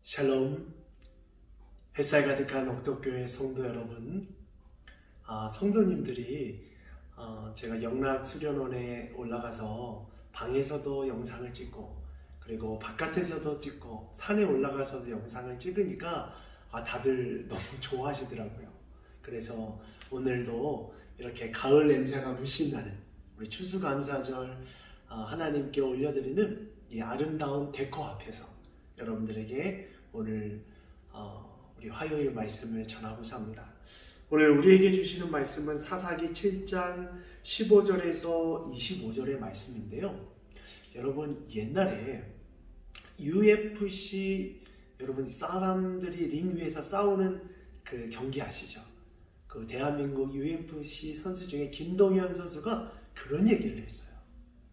샬롬, 햇살 가득한 옥덕교회 성도 여러분, 성도님들이 제가 영락 수련원에 올라가서 방에서도 영상을 찍고 그리고 바깥에서도 찍고 산에 올라가서도 영상을 찍으니까 다들 너무 좋아하시더라고요. 그래서 오늘도 이렇게 가을 냄새가 물씬 나는 우리 추수감사절 하나님께 올려드리는 이 아름다운 데코 앞에서 여러분들에게 오늘 우리 화요일 말씀을 전하고자 합니다. 오늘 우리에게 주시는 말씀은 사사기 7장 15절에서 25절의 말씀인데요. 여러분 옛날에 UFC 여러분 사람들이 링 위에서 싸우는 그 경기 아시죠? 그 대한민국 UFC 선수 중에 김동현 선수가 그런 얘기를 했어요.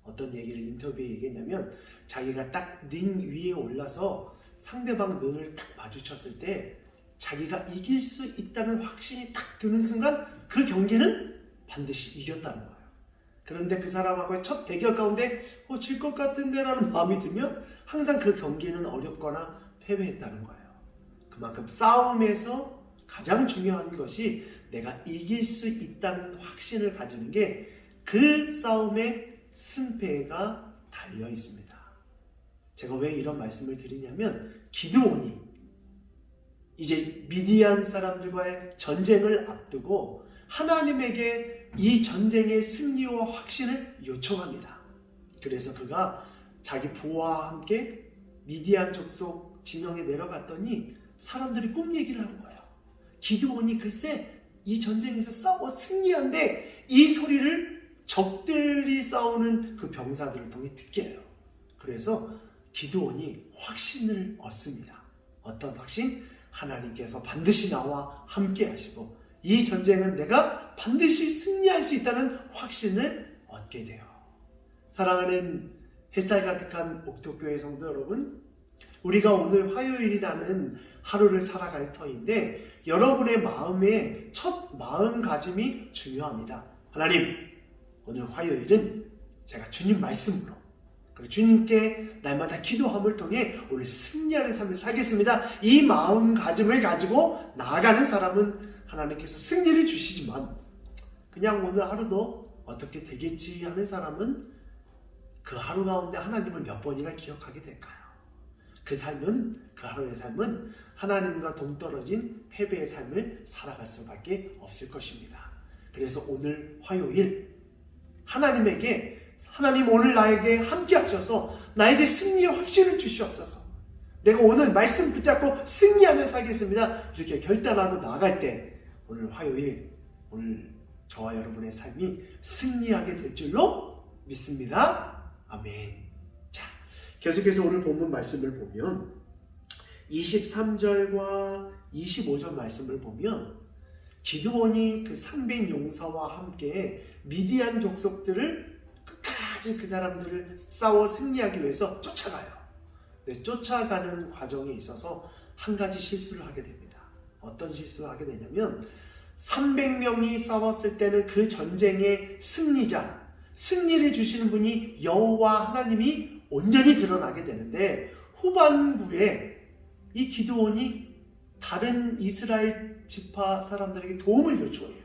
어떤 얘기를 인터뷰에 얘기했냐면 자기가 딱 링 위에 올라서 상대방 눈을 딱 마주쳤을 때 자기가 이길 수 있다는 확신이 딱 드는 순간 그 경기는 반드시 이겼다는 거예요. 그런데 그 사람하고의 첫 대결 가운데 질 것 같은데 라는 마음이 들면 항상 그 경기는 어렵거나 패배했다는 거예요. 그만큼 싸움에서 가장 중요한 것이 내가 이길 수 있다는 확신을 가지는 게 그 싸움의 승패가 달려 있습니다. 제가 왜 이런 말씀을 드리냐면 기드온이 이제 미디안 사람들과의 전쟁을 앞두고 하나님에게 이 전쟁의 승리와 확신을 요청합니다. 그래서 그가 자기 부하와 함께 미디안 족속 진영에 내려갔더니 사람들이 꿈 얘기를 하는 거예요. 기드온이 글쎄 이 전쟁에서 싸워 승리한데 이 소리를 적들이 싸우는 그 병사들을 통해 듣게 해요. 그래서 기드온이 확신을 얻습니다. 어떤 확신? 하나님께서 반드시 나와 함께 하시고 이 전쟁은 내가 반드시 승리할 수 있다는 확신을 얻게 돼요. 사랑하는 햇살 가득한 옥토교회 성도 여러분, 우리가 오늘 화요일이라는 하루를 살아갈 터인데 여러분의 마음의 첫 마음가짐이 중요합니다. 하나님, 오늘 화요일은 제가 주님 말씀으로 그리고 주님께 날마다 기도함을 통해 오늘 승리하는 삶을 살겠습니다. 이 마음가짐을 가지고 나아가는 사람은 하나님께서 승리를 주시지만 그냥 오늘 하루도 어떻게 되겠지 하는 사람은 그 하루 가운데 하나님을 몇 번이나 기억하게 될까요? 그 하루의 삶은 하나님과 동떨어진 패배의 삶을 살아갈 수밖에 없을 것입니다. 그래서 오늘 화요일 하나님 오늘 나에게 함께 하셔서 나에게 승리의 확신을 주시옵소서. 내가 오늘 말씀 붙잡고 승리하며 살겠습니다. 이렇게 결단하고 나아갈 때 오늘 화요일 오늘 저와 여러분의 삶이 승리하게 될 줄로 믿습니다. 아멘. 자, 계속해서 오늘 본문 말씀을 보면 23절과 25절 말씀을 보면 기드온이 그 300용사와 함께 미디안 족속들을 끝까지 그 사람들을 싸워 승리하기 위해서 쫓아가요. 쫓아가는 과정에 있어서 한 가지 실수를 하게 됩니다. 어떤 실수를 하게 되냐면 300명이 싸웠을 때는 그 전쟁의 승리자, 승리를 주시는 분이 여호와 하나님이 온전히 드러나게 되는데 후반부에 이 기드온이 다른 이스라엘 지파 사람들에게 도움을 요청해요.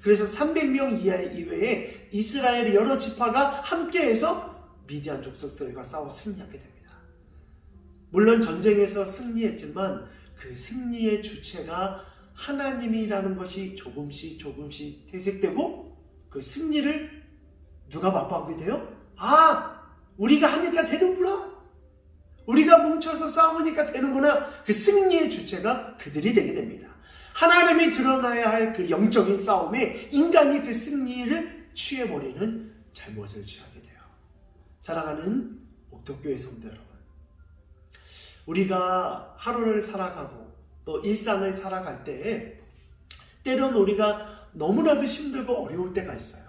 그래서 300명 이외에 이스라엘의 여러 지파가 함께해서 미디안 족속들과 싸워 승리하게 됩니다. 물론 전쟁에서 승리했지만 그 승리의 주체가 하나님이라는 것이 조금씩 퇴색되고 그 승리를 누가 맛보게 돼요? 우리가 하니까 되는구나. 우리가 뭉쳐서 싸우니까 되는구나. 그 승리의 주체가 그들이 되게 됩니다. 하나님이 드러나야 할 그 영적인 싸움에 인간이 그 승리를 취해버리는 잘못을 취하게 돼요. 사랑하는 옥토교회 성도 여러분, 우리가 하루를 살아가고 또 일상을 살아갈 때 때론 우리가 너무나도 힘들고 어려울 때가 있어요.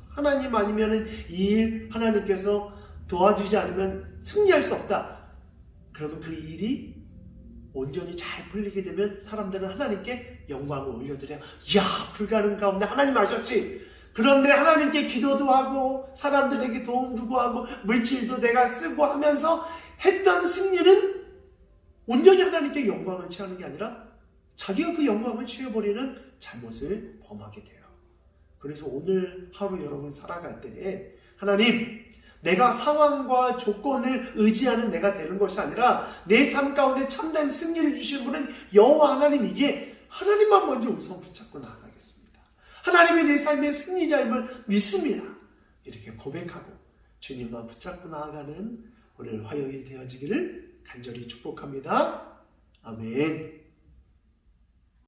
하나님 아니면 이 일 하나님께서 도와주지 않으면 승리할 수 없다. 그러면 그 일이 온전히 잘 풀리게 되면 사람들은 하나님께 영광을 올려드려요. 불가능 가운데 하나님 하셨지. 그런데 하나님께 기도도 하고 사람들에게 도움도 구하고 물질도 내가 쓰고 하면서 했던 승리는 온전히 하나님께 영광을 취하는 게 아니라 자기가 그 영광을 취해버리는 잘못을 범하게 돼요. 그래서 오늘 하루 여러분 살아갈 때에 하나님, 내가 상황과 조건을 의지하는 내가 되는 것이 아니라 내 삶 가운데 참된 승리를 주시는 분은 여호와 하나님이기에 하나님만 먼저 우선 붙잡고 나아가겠습니다. 하나님이 내 삶의 승리자임을 믿습니다. 이렇게 고백하고 주님만 붙잡고 나아가는 오늘 화요일 되어지기를 간절히 축복합니다. 아멘.